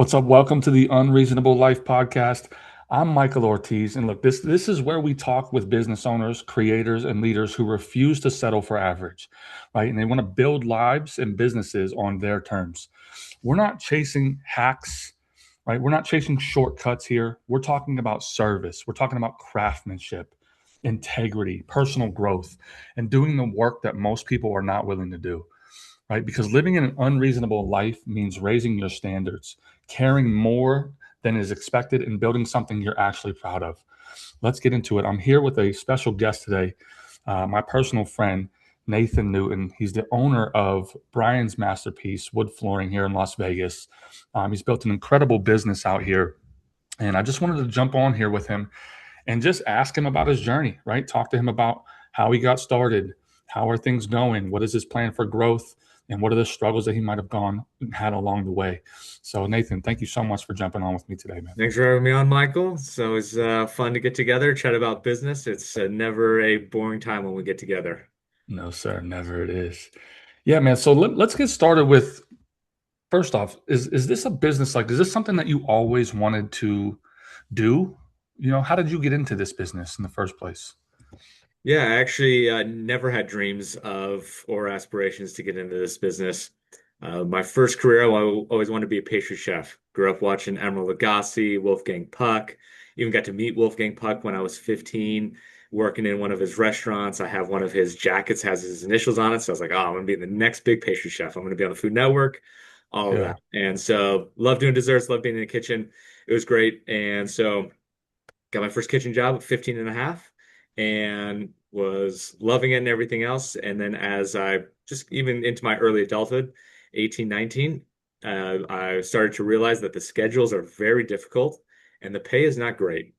What's up? Welcome to the Unreasonable Life podcast. I'm Michael Ortiz, and look, this is where we talk with business owners, creators, and leaders who refuse to settle for average, right? And they want to build lives and businesses on their terms. We're not chasing hacks, right? We're not chasing shortcuts here. We're talking about service. We're talking about craftsmanship, integrity, personal growth, and doing the work that most people are not willing to do, right? Because living in an unreasonable life means raising your standards, caring more than is expected, and building something you're actually proud of. Let's get into it. I'm here with a special guest today, my personal friend, Nathan Newton. He's the owner of Brian's Masterpiece Wood Flooring here in Las Vegas. He's built an incredible business out here. And I just wanted to jump on here with him and just ask him about his journey, right? Talk to him about how he got started, how are things going, what is his plan for growth, and what are the struggles that he might have gone and had along the way. So, Nathan, thank you so much for jumping on with me today, man. Thanks for having me on, Michael. So it's fun to get together, chat about business. It's never a boring time when we get together. No, sir, never it is. Yeah, man. So let's get started with first off, is this a business is this something that you always wanted to do? How did you get into this business in the first place? Yeah, I actually never had dreams of or aspirations to get into this business. My first career, always wanted to be a pastry chef. Grew up watching Emeril Lagasse, Wolfgang Puck. Even got to meet Wolfgang Puck when I was 15, working in one of his restaurants. I have one of his jackets, has his initials on it. So I was like, oh, I'm going to be the next big pastry chef. I'm going to be on the Food Network, all of Yeah. that. And so love doing desserts, love being in the kitchen. It was great. And so got my first kitchen job at 15 and a half and was loving it and everything else. And then as I just even into my early adulthood, 18, 19, I started to realize that the schedules are very difficult and the pay is not great.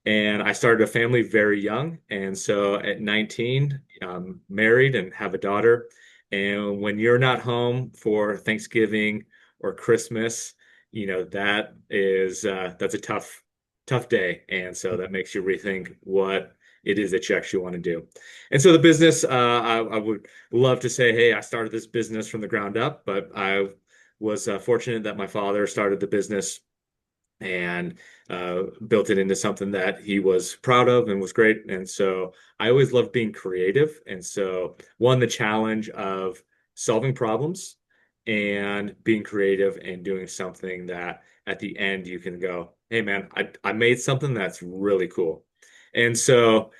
And I started a family very young. And so at 19, I'm married and have a daughter. And when you're not home for Thanksgiving or Christmas, that's a tough day. And so that makes you rethink what it is that you actually want to do. And so the business, I would love to say, hey, I started this business from the ground up, but I was fortunate that my father started the business and built it into something that he was proud of and was great. And so I always loved being creative. And so won the challenge of solving problems and being creative and doing something that at the end you can go, hey man, I made something that's really cool. And so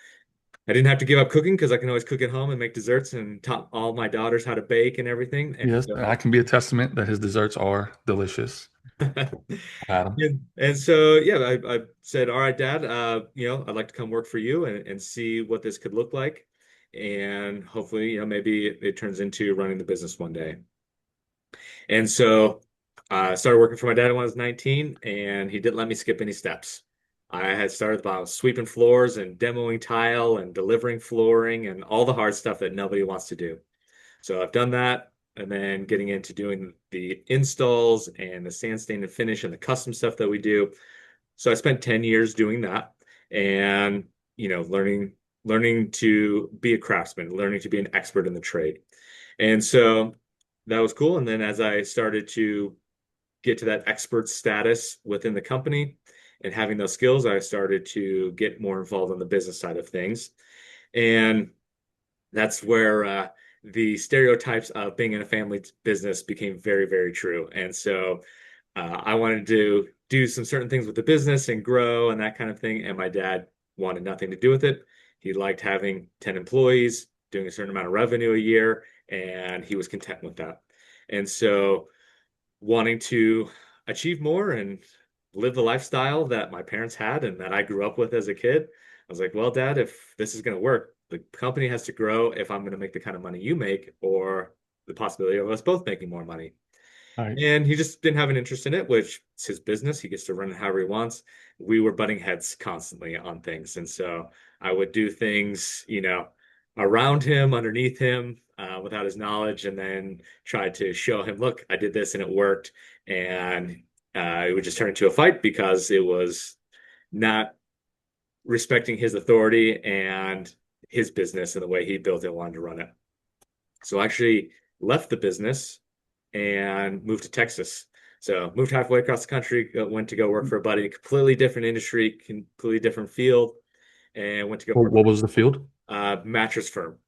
I didn't have to give up cooking because I can always cook at home and make desserts and taught all my daughters how to bake and everything. And Yes, and I so can be a testament that his desserts are delicious. Adam. And so, yeah, I said, all right, Dad, I'd like to come work for you and see what this could look like. And hopefully, maybe it turns into running the business one day. And so I started working for my dad when I was 19, and he didn't let me skip any steps. I had started about sweeping floors and demoing tile and delivering flooring and all the hard stuff that nobody wants to do. So I've done that, and then getting into doing the installs and the sand stain and finish and the custom stuff that we do. So I spent 10 years doing that and, learning to be a craftsman, learning to be an expert in the trade. And so that was cool. And then as I started to get to that expert status within the company and having those skills, I started to get more involved on the business side of things. And that's where the stereotypes of being in a family business became very, very true. And so I wanted to do some certain things with the business and grow and that kind of thing. And my dad wanted nothing to do with it. He liked having 10 employees, doing a certain amount of revenue a year, and he was content with that. And so wanting to achieve more and live the lifestyle that my parents had and that I grew up with as a kid, I was like, well, Dad, if this is going to work, the company has to grow if I'm going to make the kind of money you make, or the possibility of us both making more money. All right. And he just didn't have an interest in it, which is his business. He gets to run it however he wants. We were butting heads constantly on things. And so I would do things, around him, underneath him, without his knowledge, and then try to show him, look, I did this and it worked. And it would just turn into a fight because it was not respecting his authority and his business and the way he built it, wanted to run it. So I actually left the business and moved to Texas. So moved halfway across the country, went to go work for a buddy, completely different industry, completely different field, and went to go Well, work what was the field? for a mattress firm.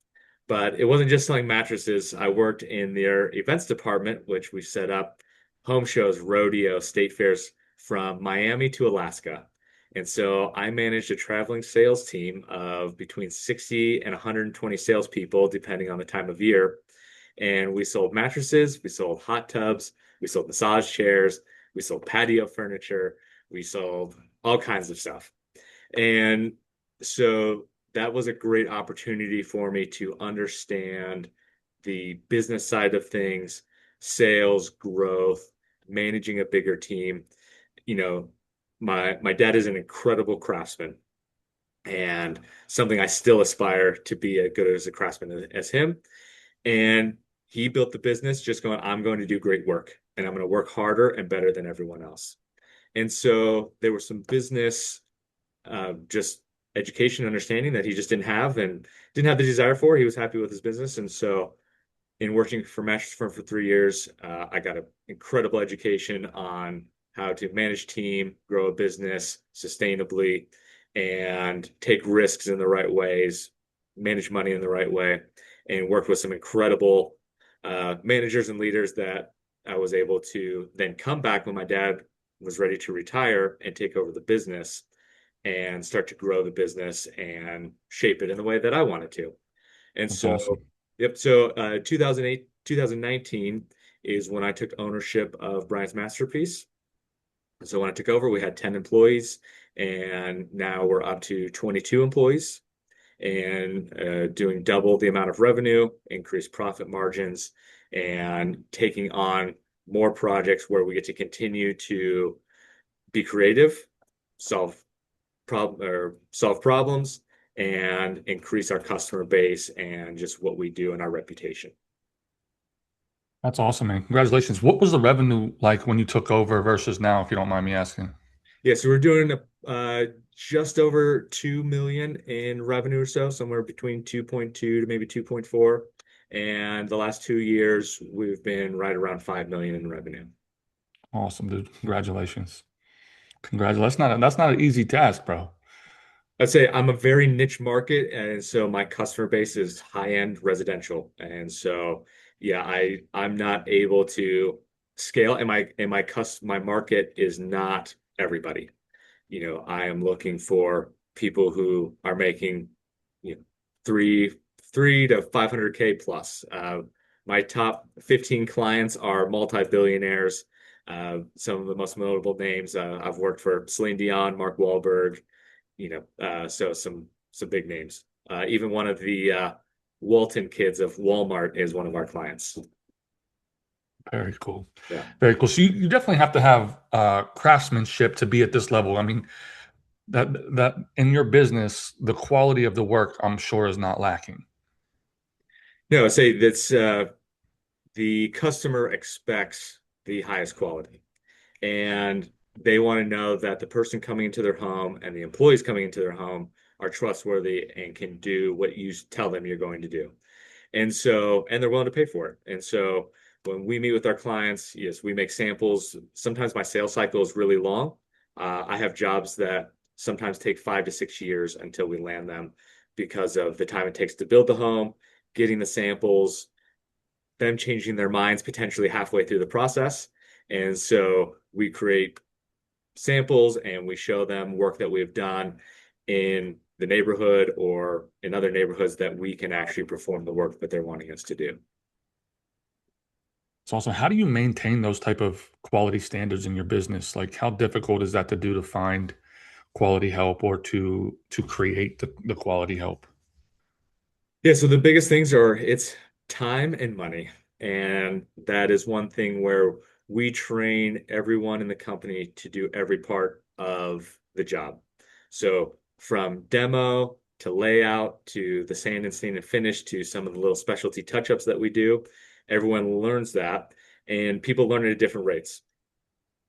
But it wasn't just selling mattresses. I worked in their events department, which we set up home shows, rodeo, state fairs from Miami to Alaska. And so I managed a traveling sales team of between 60 and 120 salespeople, depending on the time of year. And we sold mattresses, we sold hot tubs, we sold massage chairs, we sold patio furniture, we sold all kinds of stuff. And so that was a great opportunity for me to understand the business side of things, sales, growth, managing a bigger team. You know, my dad is an incredible craftsman and something I still aspire to be as good as a craftsman as him. And he built the business just going, I'm going to do great work and I'm going to work harder and better than everyone else. And so there was some business just education understanding that he just didn't have and didn't have the desire for. He was happy with his business. And so in working for Mattress Firm for 3 years, I got an incredible education on how to manage team, grow a business sustainably, and take risks in the right ways, manage money in the right way, and worked with some incredible managers and leaders that I was able to then come back when my dad was ready to retire and take over the business and start to grow the business and shape it in the way that I wanted to. And That's so, awesome. yep. So, 2008, 2019 is when I took ownership of Brian's Masterpiece. So when I took over, we had 10 employees, and now we're up to 22 employees and doing double the amount of revenue, increased profit margins, and taking on more projects where we get to continue to be creative, solve solve problems and increase our customer base and just what we do and our reputation. That's awesome, man. Congratulations. What was the revenue like when you took over versus now, if you don't mind me asking? Yeah, so we're doing just over 2 million in revenue or so, somewhere between 2.2 to maybe 2.4. And the last 2 years, we've been right around 5 million in revenue. Awesome, dude. Congratulations. Congratulations. That's not an easy task, bro. I'd say I'm a very niche market, and so my customer base is high-end residential. And so, yeah, I'm not able to scale, and my market is not everybody. I am looking for people who are making, you know, three to 500K plus. My top 15 clients are multi-billionaires. Some of the most notable names I've worked for Celine Dion, Mark Wahlberg, so some big names. Even one of the Walton kids of Walmart is one of our clients. Very cool. Yeah. Very cool. So you definitely have to have craftsmanship to be at this level. I mean, that in your business, the quality of the work, I'm sure, is not lacking. No, I say that's the customer expects the highest quality, and they want to know that the person coming into their home and the employees coming into their home are trustworthy and can do what you tell them you're going to do. And they're willing to pay for it. And so when we meet with our clients, yes, we make samples. Sometimes my sales cycle is really long. I have jobs that sometimes take 5 to 6 years until we land them because of the time it takes to build the home, getting the samples, them changing their minds potentially halfway through the process. And so we create samples and we show them work that we've done in the neighborhood or in other neighborhoods that we can actually perform the work that they're wanting us to do. So also, how do you maintain those type of quality standards in your business? Like, how difficult is that to do to find quality help or to create the quality help? Yeah, so the biggest things are it's time and money. And that is one thing where we train everyone in the company to do every part of the job. So from demo to layout to the sand and stain and finish to some of the little specialty touch-ups that we do, everyone learns that. And people learn it at different rates.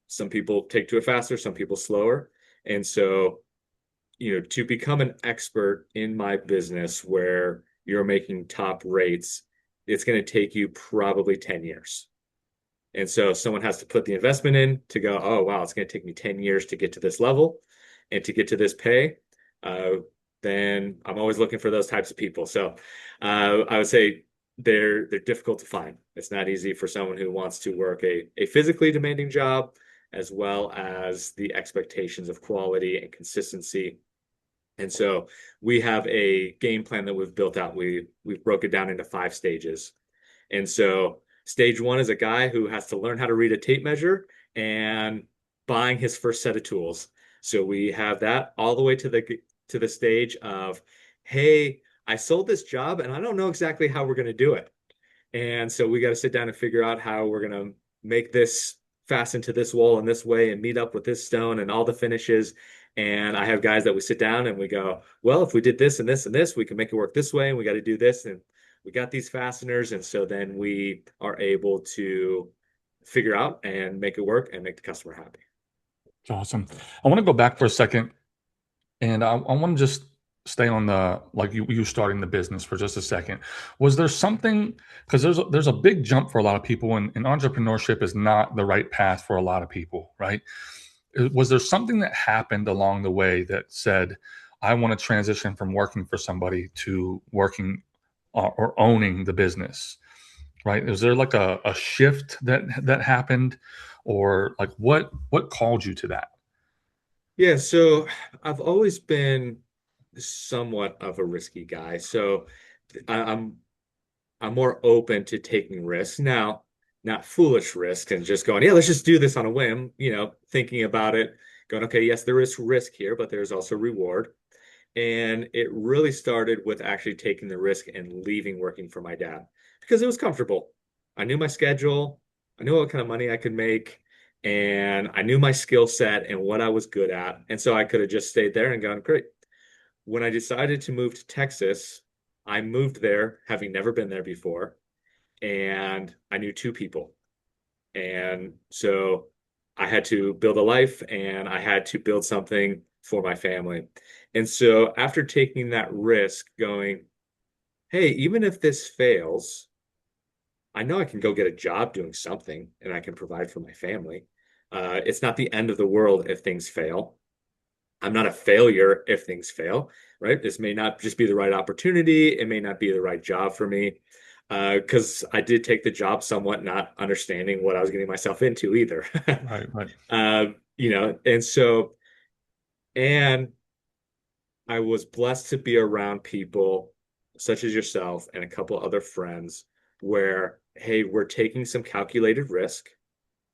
Some people take to it faster, some people slower. And so to become an expert in my business where you're making top rates, it's going to take you probably 10 years. And so someone has to put the investment in to go, oh, wow, it's going to take me 10 years to get to this level and to get to this pay. Uh, then I'm always looking for those types of people. So I would say they're difficult to find. It's not easy for someone who wants to work a physically demanding job, as well as the expectations of quality and consistency. And so we have a game plan that we've built out. We've broke it down into 5 stages. And so stage one is a guy who has to learn how to read a tape measure and buying his first set of tools. So we have that all the way to the stage of, hey, I sold this job and I don't know exactly how we're going to do it. And so we got to sit down and figure out how we're going to make this fasten to this wall in this way and meet up with this stone and all the finishes. And I have guys that we sit down and we go, well, if we did this and this and this, we can make it work this way. And we got to do this. And we got these fasteners. And so then we are able to figure out and make it work and make the customer happy. It's awesome. I want to go back for a second, and I want to just stay on the like you starting the business for just a second. Was there something, because there's a big jump for a lot of people, and entrepreneurship is not the right path for a lot of people, right? Was there something that happened along the way that said, I want to transition from working for somebody to working or owning the business, right? Is there like a shift that happened, or like what called you to that? Yeah, so I've always been somewhat of a risky guy. So I'm more open to taking risks now, not foolish risks and just going, yeah, let's just do this on a whim, thinking about it, going, okay, yes, there is risk here, but there's also reward. And it really started with actually taking the risk and leaving working for my dad because it was comfortable. I knew my schedule, I knew what kind of money I could make, and I knew my skill set and what I was good at. And so I could have just stayed there and gone, great. When I decided to move to Texas, I moved there having never been there before, and I knew 2 people. And so I had to build a life and I had to build something for my family. And so after taking that risk, going, hey, even if this fails, I know I can go get a job doing something and I can provide for my family. It's not the end of the world if things fail. I'm not a failure if things fail, right? This may not just be the right opportunity. It may not be the right job for me. Because I did take the job somewhat not understanding what I was getting myself into either. Right, right. And so, and I was blessed to be around people such as yourself and a couple other friends where, hey, we're taking some calculated risk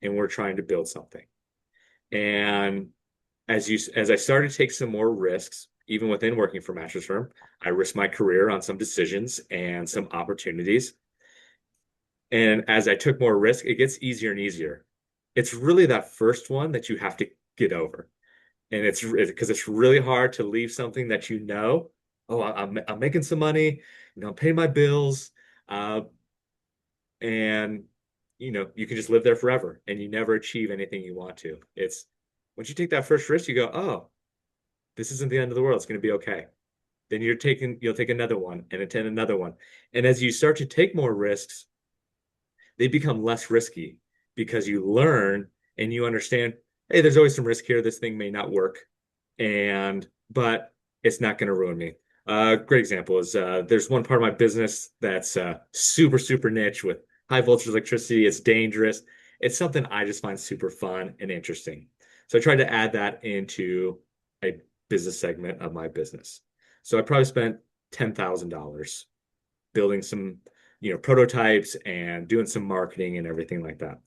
and we're trying to build something. And as I started to take some more risks, even within working for Mattress Firm, I risked my career on some decisions and some opportunities. And as I took more risk, it gets easier and easier. It's really that first one that you have to get over. And it's because it's really hard to leave something that oh, I'm making some money, I'm paying my bills, uh, and you can just live there forever and you never achieve anything you want to. It's once you take that first risk, you go, oh, this isn't the end of the world. It's going to be okay. Then you'll take another one and attend another one. And as you start to take more risks, they become less risky because you learn and you understand, hey, there's always some risk here. This thing may not work, but it's not going to ruin me. Great example is there's one part of my business that's super, super niche with high voltage electricity. It's dangerous. It's something I just find super fun and interesting. So I tried to add that into a business segment of my business. So I probably spent $10,000 building some prototypes and doing some marketing and everything like that.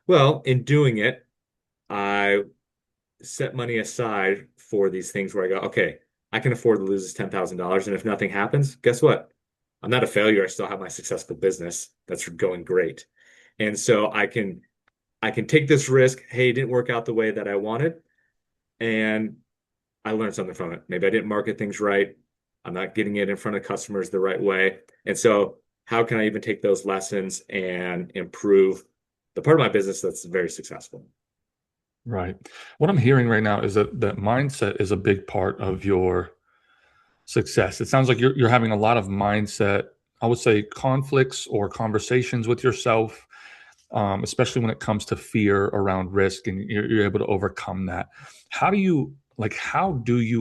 Well, in doing it, I set money aside for these things where I go, okay, I can afford to lose this $10,000. And if nothing happens, guess what? I'm not a failure. I still have my successful business that's going great. And so I can take this risk. Hey, it didn't work out the way that I wanted. And I learned something from it. Maybe I didn't market things right. I'm not getting it in front of customers the right way. And so, how can I even take those lessons and improve the part of my business that's very successful? Right. What I'm hearing right now is that mindset is a big part of your success. It sounds like you're having a lot of mindset, I would say, conflicts or conversations with yourself, especially when it comes to fear around risk, and you're able to overcome that. How do you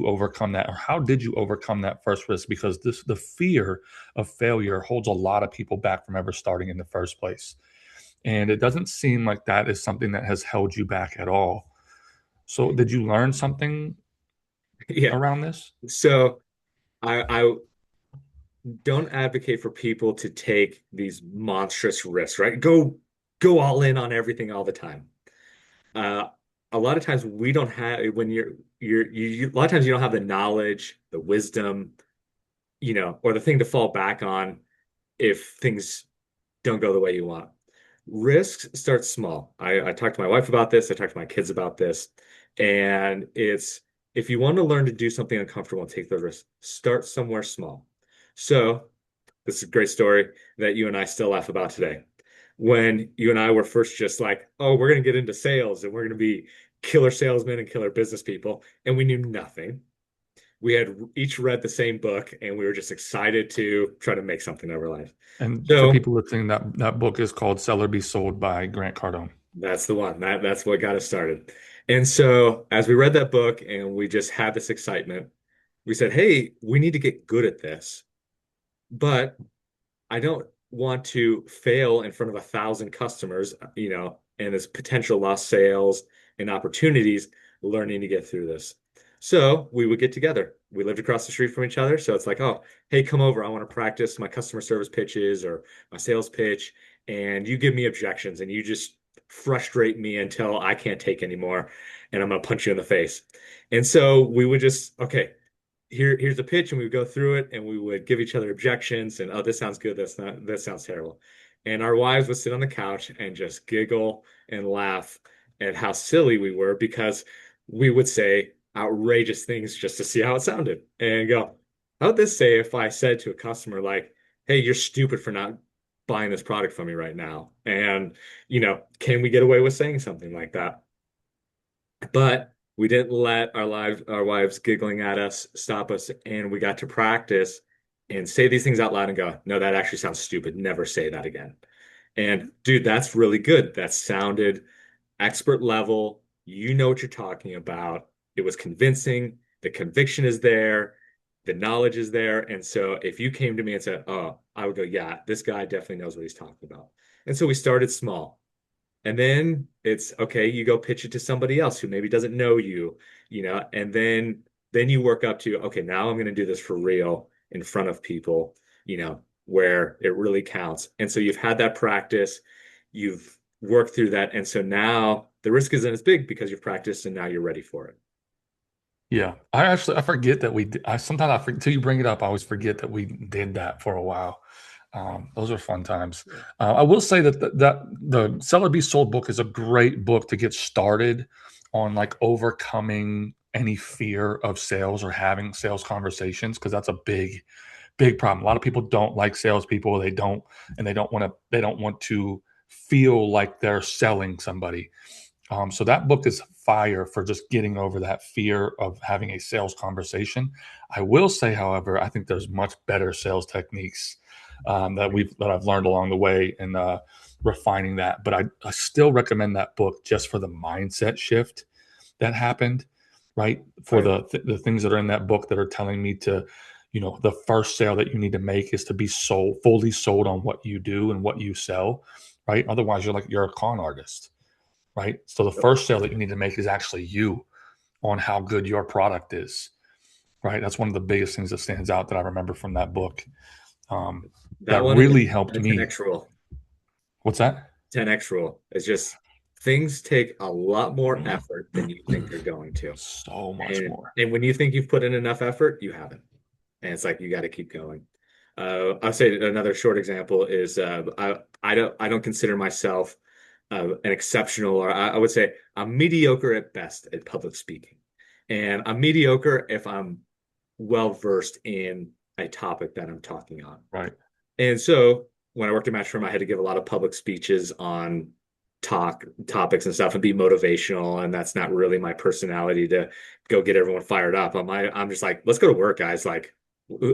overcome that, or how did you overcome that first risk? Because the fear of failure holds a lot of people back from ever starting in the first place. And it doesn't seem like that is something that has held you back at all. So did you learn something Yeah. around this? So I don't advocate for people to take these monstrous risks, right? Go all in on everything all the time. Uh, a lot of times we don't have when a lot of times you don't have the knowledge, the wisdom, or the thing to fall back on if things don't go the way you want. Risks start small. I talked to my wife about this. I talked to my kids about this. And it's if you want to learn to do something uncomfortable and take the risk, start somewhere small. So this is a great story that you and I still laugh about today. When you and I were first just like, oh, we're going to get into sales and we're going to be killer salesmen and killer business people, and we knew nothing. We had each read the same book and we were just excited to try to make something of our life. And for So people listening, that book is called Sell or Be Sold by Grant Cardone. that's the one. That's what got us started. And so as we read that book and we just had this excitement, we said, hey, we need to get good at this. But I don't want to fail in front of 1,000 customers, and there's potential lost sales and opportunities learning to get through this. So we would get together. We lived across the street from each other. So it's like, oh, hey, come over. I want to practice my customer service pitches or my sales pitch. And you give me objections and you just frustrate me until I can't take anymore. And I'm going to punch you in the face. And so we would just, okay, here's a pitch, and we would go through it and we would give each other objections and, oh, this sounds good, that's not, that sounds terrible. And our wives would sit on the couch and just giggle and laugh at how silly we were because we would say outrageous things just to see how it sounded and go, how would this say if I said to a customer like, hey, you're stupid for not buying this product from me right now? And can we get away with saying something like that? But we didn't let our wives giggling at us stop us, and we got to practice and say these things out loud and go, no, that actually sounds stupid. Never say that again. And dude, that's really good. That sounded expert level. You know what you're talking about. It was convincing. The conviction is there. The knowledge is there. And so if you came to me and said, oh, I would go, yeah, this guy definitely knows what he's talking about. And so we started small. And then it's okay, you go pitch it to somebody else who maybe doesn't know you, and then you work up to, okay, now I'm going to do this for real in front of people, where it really counts. And so you've had that practice, you've worked through that, and so now the risk isn't as big because you've practiced and now you're ready for it. Yeah, I forget that I sometimes until you bring it up, I always forget that we did that for a while. Those are fun times. I will say that the Sell or Be Sold book is a great book to get started on, like, overcoming any fear of sales or having sales conversations, because that's a big problem. A lot of people don't like salespeople. They don't want to feel like they're selling somebody. So that book is fire for just getting over that fear of having a sales conversation. I will say, however, I think there's much better sales techniques that I've learned along the way, and refining that. But I still recommend that book just for the mindset shift that happened, right? For Right. the things that are in that book that are telling me to, the first sale that you need to make is to be fully sold on what you do and what you sell, right? Otherwise, you're a con artist, right? So the first sale that you need to make is actually you, on how good your product is, right? That's one of the biggest things that stands out that I remember from that book. Um, That that one and really helped the me. 10x rule. What's that? 10x rule is just things take a lot more effort than you think they're going to. So much And more. and when you think you've put in enough effort, you haven't. And it's like you got to keep going. I'll say another short example is I don't consider myself an exceptional, or I would say I'm mediocre at best at public speaking, and I'm mediocre if I'm well versed in a topic that I'm talking on. Right. And so when I worked at Match Firm, I had to give a lot of public speeches on topics and stuff and be motivational. And that's not really my personality to go get everyone fired up. I'm just like, let's go to work, guys. Like,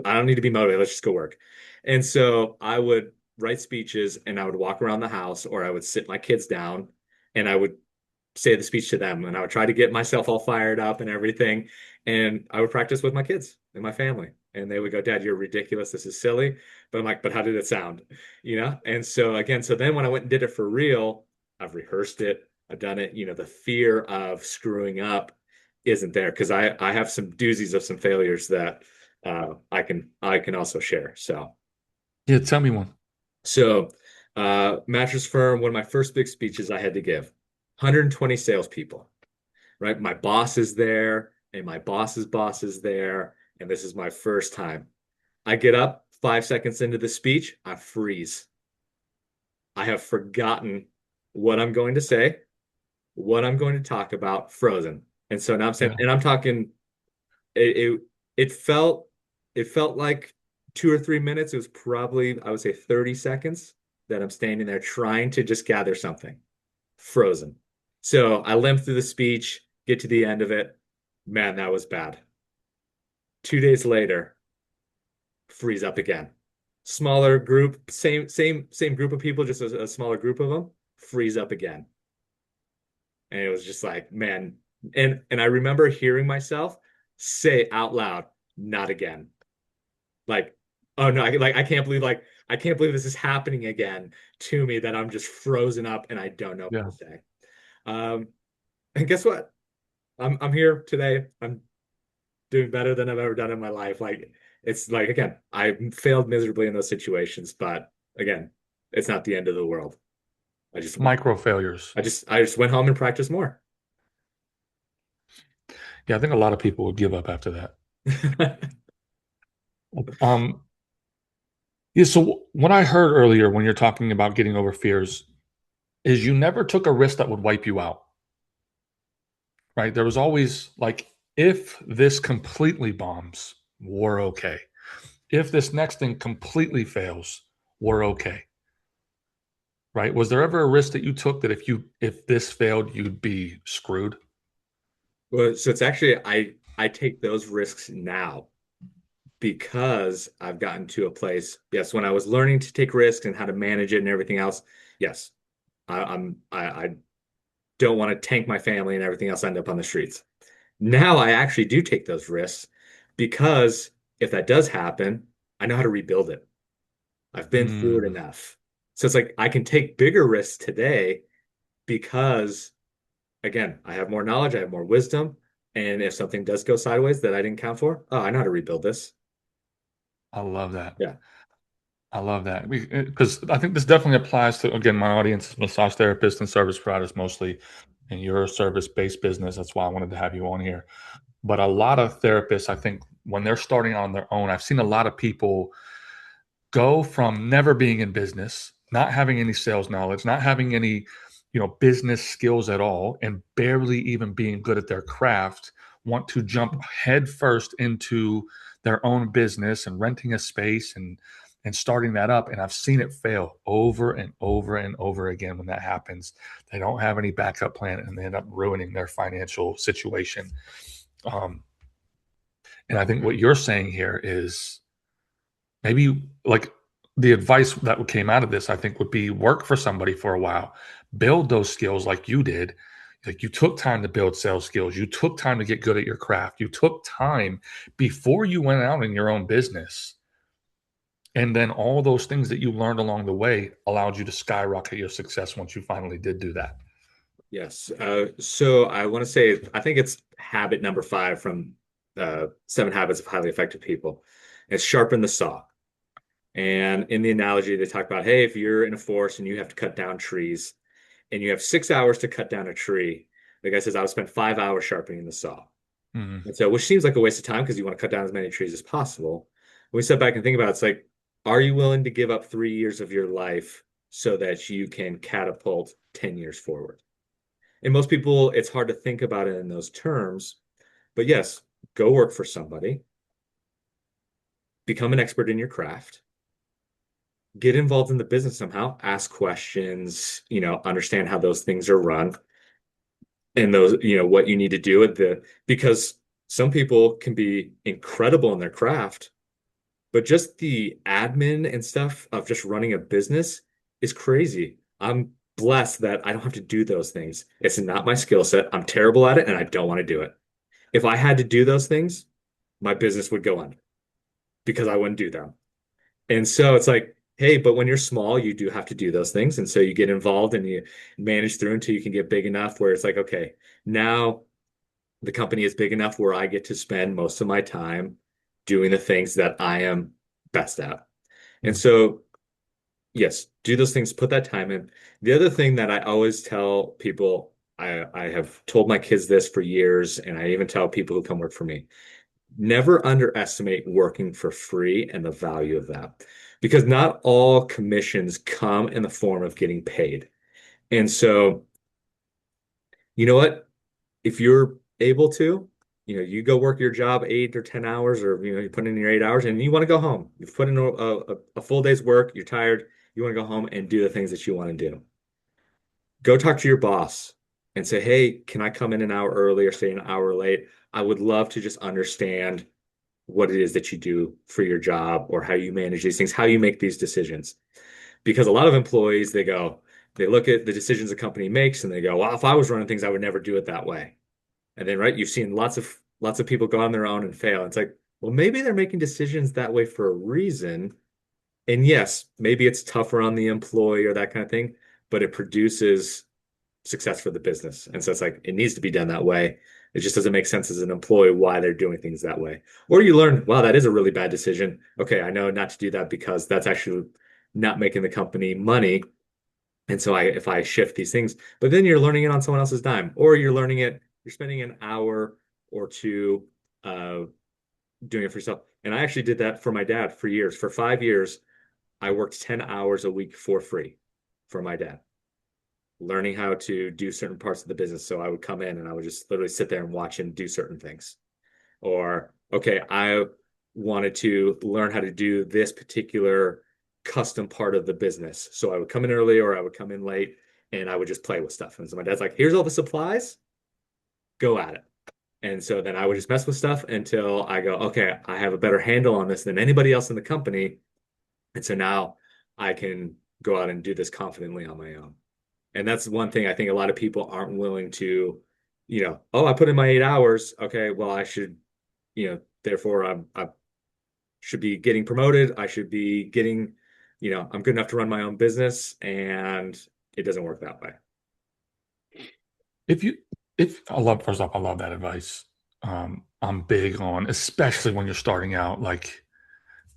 I don't need to be motivated. Let's just go work. And so I would write speeches and I would walk around the house, or I would sit my kids down and I would say the speech to them, and I would try to get myself all fired up and everything. And I would practice with my kids and my family. And they would go, Dad, you're ridiculous. This is silly. But I'm like, but how did it sound? And so again, so then when I went and did it for real, I've rehearsed it, I've done it, the fear of screwing up isn't there because I have some doozies of some failures that I can also share. Yeah, tell me one. Mattress firm, one of my first big speeches I had to give. 120 salespeople, right? My boss is there, and my boss's boss is there, and this is my first time. I get up 5 seconds into the speech, I freeze. I have forgotten what I'm going to say, what I'm going to talk about, frozen. And so now I'm saying, Yeah. and I'm talking, it, it, it felt like 2 or 3 minutes. It was probably, I would say 30 seconds that I'm standing there trying to just gather something, frozen. So I limp through the speech, get to the end of it. Man, that was bad. 2 days later, freeze up again. Smaller group, same group of people, just a smaller group of them, freeze up again. And it was just like, man, and I remember hearing myself say out loud, not again. Like, oh no, I can't believe this is happening again to me that I'm just frozen up and I don't know what Yeah. to say. Um, and guess what? I'm here today. I'm doing better than I've ever done in my life. Like it's like again, I failed miserably in those situations, but again, it's not the end of the world. I just Micro failures. I just went home and practiced more. Yeah, I think a lot of people would give up after that. Um, yeah, so what I heard earlier when you're talking about getting over fears is you never took a risk that would wipe you out, right? There was always like, if this completely bombs, we're okay. If this next thing completely fails, we're okay, right? Was there ever a risk that you took that if this failed, you'd be screwed? Well, so it's actually I take those risks now because I've gotten to a place, yes, when I was learning to take risks and how to manage it and everything else, yes, I don't want to tank my family and everything else end up on the streets. Now I actually do take those risks because if that does happen, I know how to rebuild it. I've been through it Mm, enough. So it's like I can take bigger risks today because, again, I have more knowledge, I have more wisdom. And if something does go sideways that I didn't count for, oh, I know how to rebuild this. I love that. Yeah. I love that because I think this definitely applies to, again, my audience is massage therapists and service providers mostly, and you're a service-based business. That's why I wanted to have you on here. But a lot of therapists, I think, when they're starting on their own, I've seen a lot of people go from never being in business, not having any sales knowledge, not having any, business skills at all, and barely even being good at their craft, want to jump headfirst into their own business and renting a space and starting that up. And I've seen it fail over and over and over again when that happens. They don't have any backup plan and they end up ruining their financial situation. Um, and I think what you're saying here is maybe like the advice that came out of this, I think, would be work for somebody for a while, build those skills like you did. Like you took time to build sales skills, you took time to get good at your craft, you took time before you went out in your own business. And then all those things that you learned along the way allowed you to skyrocket your success once you finally did do that. Yes. So I want to say, I think it's habit number 5 from 7 Habits of Highly Effective People. It's sharpen the saw. And in the analogy, they talk about, hey, if you're in a forest and you have to cut down trees and you have 6 hours to cut down a tree, the guy says, I would spend 5 hours sharpening the saw. Mhm. And so, which seems like a waste of time because you want to cut down as many trees as possible. When we step back and think about it, it's like, are you willing to give up 3 years of your life so that you can catapult 10 years forward? And most people, it's hard to think about it in those terms. But yes, go work for somebody, become an expert in your craft, get involved in the business somehow, ask questions, understand how those things are run and those, what you need to do at because some people can be incredible in their craft, but just the admin and stuff of just running a business is crazy. I'm blessed that I don't have to do those things. It's not my skill set. I'm terrible at it and I don't want to do it. If I had to do those things, my business would go under because I wouldn't do them. And so it's like, hey, but when you're small, you do have to do those things. And so you get involved and you manage through until you can get big enough where it's like, okay, now the company is big enough where I get to spend most of my time doing the things that I am best at. And Mm. so, yes, do those things, put that time in. The other thing that I always tell people, I have told my kids this for years, and I even tell people who come work for me, never underestimate working for free and the value of that. Because not all commissions come in the form of getting paid. And so, you know what? If you're able to, you go work your job 8 or 10 hours, or you put in your 8 hours, and you want to go home. You've put in a full day's work. You're tired. You want to go home and do the things that you want to do. Go talk to your boss and say, "Hey, can I come in an hour early or stay an hour late? I would love to just understand what it is that you do for your job or how you manage these things, how you make these decisions." Because a lot of employees, they look at the decisions a company makes and they go, "Well, if I was running things, I would never do it that way." And then, right, you've seen lots of people go on their own and fail. It's like, well, maybe they're making decisions that way for a reason. And yes, maybe it's tougher on the employee or that kind of thing, but it produces success for the business. And so it's like it needs to be done that way. It just doesn't make sense as an employee why they're doing things that way. Or you learn, wow, that is a really bad decision. Okay, I know not to do that because that's actually not making the company money. And so if I shift these things, but then you're learning it on someone else's dime, or you're spending an hour or two uh, doing it for yourself. And I actually did that for my dad for years. For 5 years, I worked 10 hours a week for free for my dad, learning how to do certain parts of the business. So I would come in and I would just literally sit there and watch him do certain things. Or, okay, I wanted to learn how to do this particular custom part of the business. So I would come in early or I would come in late and I would just play with stuff. And so my dad's like, here's all the supplies, go at it. And so then I would just mess with stuff until I go, okay, I have a better handle on this than anybody else in the company. And so now I can go out and do this confidently on my own. And that's one thing I think a lot of people aren't willing to, oh, I put in my 8 hours. Okay, well, I should, therefore I should be getting promoted. I should be getting, I'm good enough to run my own business, and it doesn't work that way. If you, if I love, first off, I love that advice. I'm big on, especially when you're starting out, like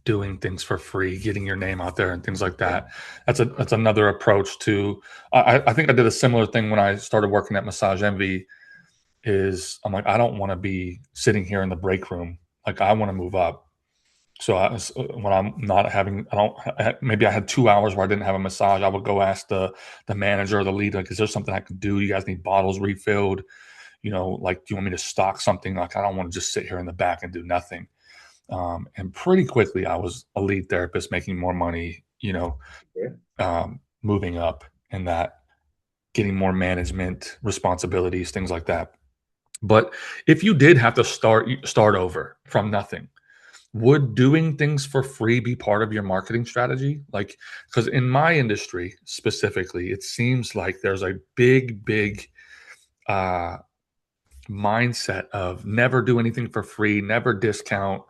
doing things for free, getting your name out there and things like Yeah. that. That's another approach to. I think I did a similar thing when I started working at Massage Envy. Is I'm like, I don't want to be sitting here in the break room. Like I want to move up. So when I'm not having, I don't, maybe I had 2 hours where I didn't have a massage. I would go ask the manager or the lead, like, is there something I can do? You guys need bottles refilled? Like, do you want me to stock something? Like, I don't want to just sit here in the back and do nothing. And pretty quickly, I was a lead therapist making more money, Yeah. moving up and that, getting more management responsibilities, things like that. But if you did have to start over from nothing, would doing things for free be part of your marketing strategy? Like, because in my industry specifically, it seems like there's a big uh, mindset of never do anything for free, never discount,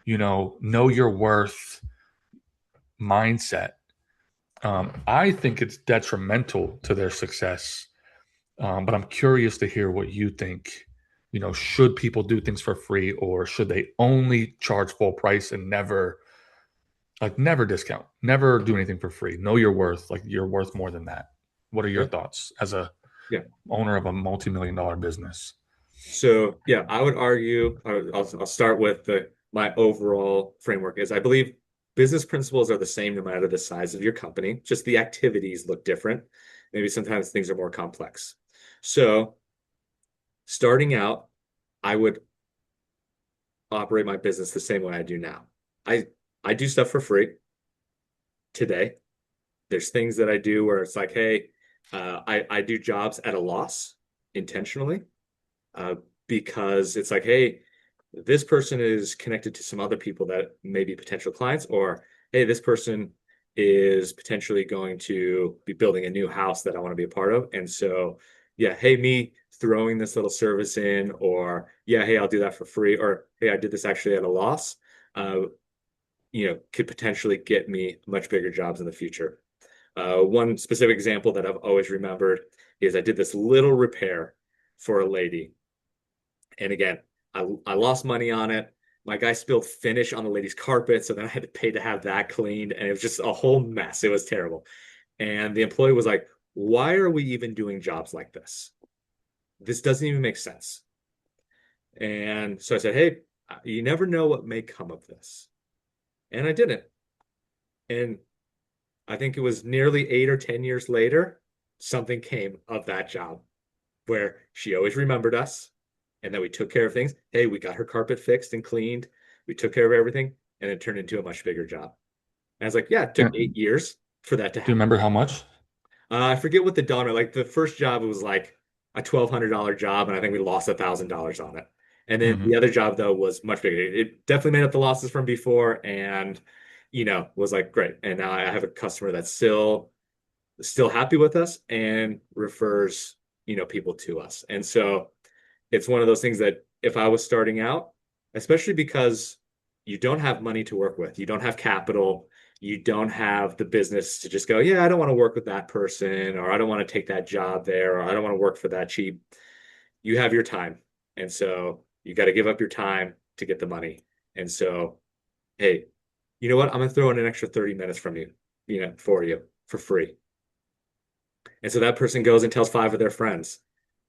know your worth mindset. I think it's detrimental to their success. But I'm curious to hear what you think. Should people do things for free or should they only charge full price and never discount, never do anything for free? Know your worth. Like you're worth more than that. What are your Yeah. thoughts as a Yeah. owner of a multi-million-dollar business? So yeah, I would argue, I'll start with my overall framework is I believe business principles are the same no matter the size of your company, just the activities look different. Maybe sometimes things are more complex. So starting out, I would operate my business the same way I do now. I I do stuff for free today. There's things that I do where it's like, hey, I do jobs at a loss intentionally, uh, because it's like, hey, this person is connected to some other people that may be potential clients, or hey, this person is potentially going to be building a new house that I want to be a part of. And so, yeah, hey, me throwing this little service in, or yeah, hey, I'll do that for free, or hey, I did this actually at a loss, uh, could potentially get me much bigger jobs in the future. One specific example that I've always remembered is I did this little repair for a lady. And again, I lost money on it. My guy spilled finish on the lady's carpet, so then I had to pay to have that cleaned, and it was just a whole mess. It was terrible. And the employee was like, "Why are we even doing jobs like this? This doesn't even make sense." And so I said, "Hey, you never know what may come of this." And I didn't. And I think it was nearly 8 or 10 years later, something came of that job where she always remembered us and that we took care of things. Hey, we got her carpet fixed and cleaned. We took care of everything, and it turned into a much bigger job. And I was like, yeah, it took Yeah. 8 years for that to Do you happen. remember how much? I forget what the dollar, like the first job was like a $1,200 job, and I think we lost $1,000 on it. And then the Hmm. other job though was much bigger. It definitely made up the losses from before, and was like great. And now I have a customer that's still happy with us and refers, people to us. And so it's one of those things that if I was starting out, especially because you don't have money to work with, you don't have capital, you don't have the business to just go, yeah, I don't want to work with that person, or I don't want to take that job there, or I don't want to work for that cheap. You have your time. And so you got to give up your time to get the money. And so, hey, you know what? I'm going to throw in an extra 30 minutes from you, for you for free. And so that person goes and tells five of their friends.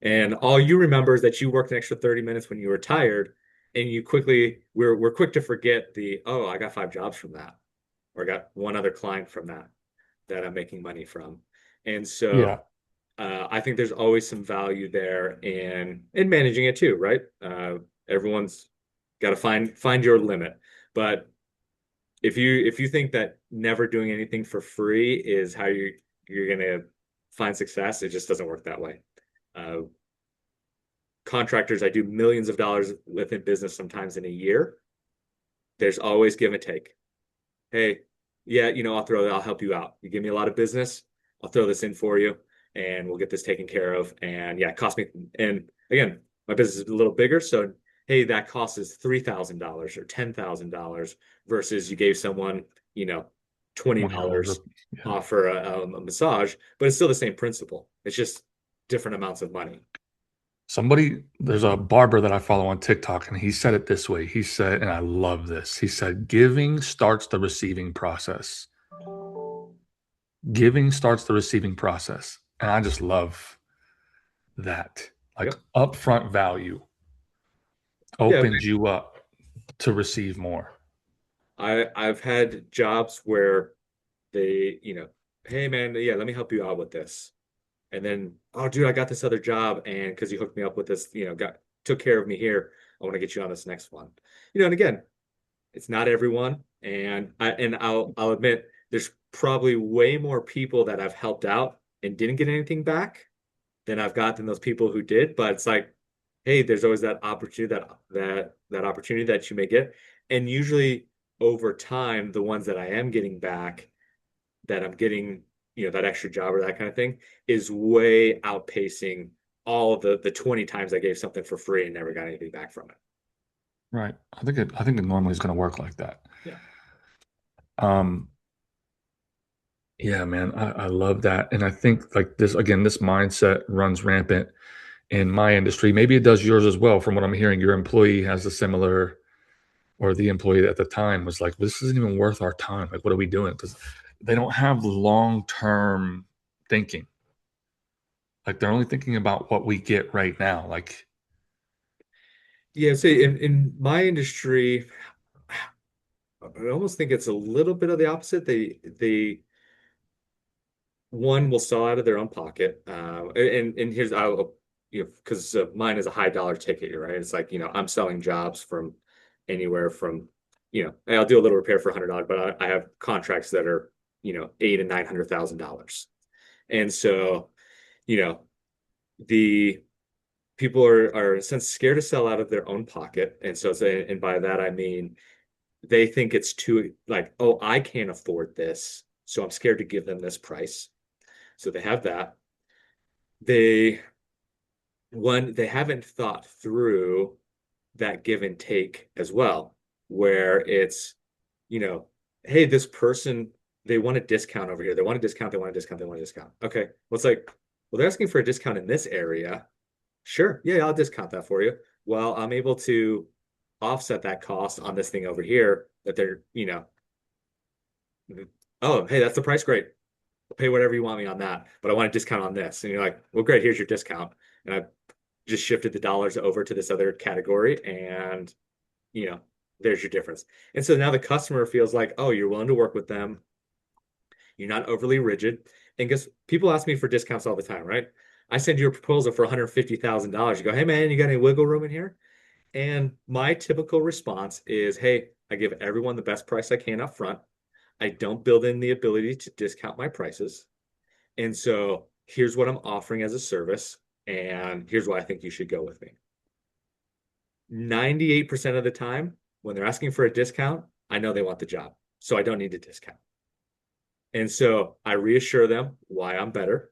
And all you remember is that you worked an extra 30 minutes when you were tired. And we're quick to forget oh, I got 5 jobs from that, or I got one other client from that I'm making money from. And so Yeah. I think there's always some value there in managing it too, right? Everyone's got to find your limit. But if you think that never doing anything for free is how you're gonna find success, it just doesn't work that way. Uh, Contractors I do millions of dollars within business sometimes in a year. There's always give and take. Hey, yeah, I'll help you out. You give me a lot of business, I'll throw this in for you, and we'll get this taken care of. And yeah, it cost me. And again, my business is a little bigger, so hey, that cost is $3,000 or $10,000 versus you gave someone, you know, $20. $20 Yeah. off for a massage, but it's still the same principle. It's just different amounts of money. There's a barber that I follow on TikTok, and he said it this way. He said, and I love this. He said, giving starts the receiving process. Giving starts the receiving process. And I just love that. Like Yep. upfront value Yeah, opens you up to receive more. I've had jobs where hey man, yeah, let me help you out with this. And then, oh, dude, I got this other job, and because you hooked me up with this, got took care of me here, I want to get you on this next one. And again, it's not everyone, and I'll admit there's probably way more people that I've helped out and didn't get anything back than I've gotten those people who did. But it's like, hey, there's always that opportunity that opportunity that you may get, and usually over time, the ones that I am getting back that I'm getting, that extra job or that kind of thing is way outpacing all the 20 times I gave something for free and never got anything back from it. Right. I think it normally is going to work like that. Yeah. Um, yeah, man, I love that. And I think like this again, this mindset runs rampant in my industry. Maybe it does yours as well. From what I'm hearing, your employee has a similar, or the employee at the time was like, this isn't even worth our time. Like, what are we doing? Because they don't have long-term thinking. Like they're only thinking about what we get right now. Like, Yeah, so in my industry, I almost think it's a little bit of the opposite. They one will sell out of their own pocket. And here's I'll because mine is a high dollar ticket, right? It's like, I'm selling jobs from anywhere from, I'll do a little repair for $100, but I have contracts that are, eight and $900,000. And so, you know, the people are in a sense scared to sell out of their own pocket. And so and by that I mean they think it's too like, oh, I can't afford this, so I'm scared to give them this price. So they have that. They they haven't thought through that give and take as well, where it's, you know, hey, this person, they want a discount over here. They want a discount, they want a discount, they want a discount. Okay. Well, it's like, well, they're asking for a discount in this area. Sure. Yeah, I'll discount that for you. Well, I'm able to offset that cost on this thing over here that they're, oh, hey, that's the price. Great. I'll pay whatever you want me on that, but I want a discount on this. And you're like, well, great, here's your discount. And I just shifted the dollars over to this other category and, you know, there's your difference. And so now the customer feels like, oh, you're willing to work with them. You're not overly rigid. And guess people ask me for discounts all the time, right? I send you a proposal for $150,000. You go, hey man, you got any wiggle room in here? And my typical response is, hey, I give everyone the best price I can up front. I don't build in the ability to discount my prices. And so here's what I'm offering as a service, and here's why I think you should go with me. 98% of the time, when they're asking for a discount, I know they want the job. So I don't need a discount. And so I reassure them why I'm better,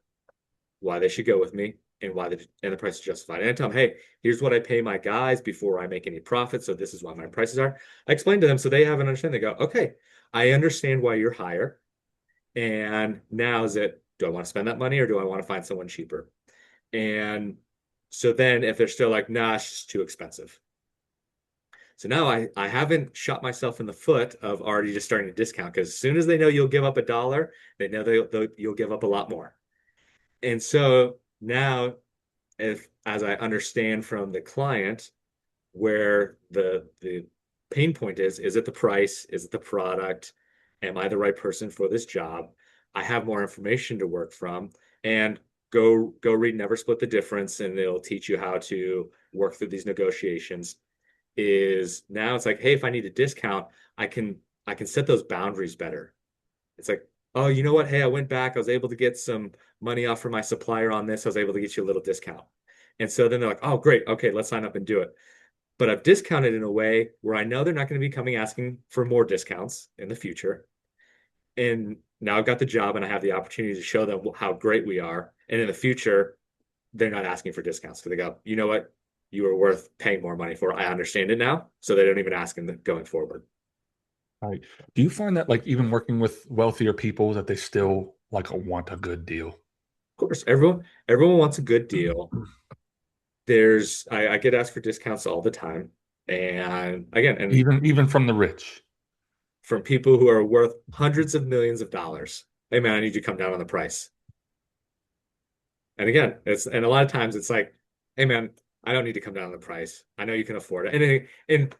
why they should go with me, and the price is justified. And I tell them, hey, here's what I pay my guys before I make any profit. So this is why my prices are. I explain to them so they have an understanding. They go, okay, I understand why you're higher. And now is it, do I want to spend that money or do I want to find someone cheaper? And so then if they're still like, nah, it's just too expensive. So now I haven't shot myself in the foot of already just starting to discount because as soon as they know you'll give up $1, they know you'll give up a lot more. And so now, if as I understand from the client where the pain point is it the price? Is it the product? Am I the right person for this job? I have more information to work from and go read Never Split the Difference and it'll teach you how to work through these negotiations. Is now it's like, hey, if I need a discount, I can I can set those boundaries better. It's like, oh, you know what? Hey, I went back. I was able to get some money off from my supplier on this. I was able to get you a little discount. And so then they're like, oh, great. Okay, let's sign up and do it. But I've discounted in a way where I know they're not going to be coming asking for more discounts in the future. And now I've got the job and I have the opportunity to show them how great we are. And in the future, they're not asking for discounts because they go, you know what? You are worth paying more money for. I understand it now. So they don't even ask them going forward. Right. Do you find that like even working with wealthier people that they still like want a good deal? Of course, everyone wants a good deal. I get asked for discounts all the time. And again, and Even from the rich. from people who are worth hundreds of millions of dollars, hey man, I need you to come down on the price. And again, and a lot of times it's like, hey man, I don't need to come down on the price. I know you can afford it. And in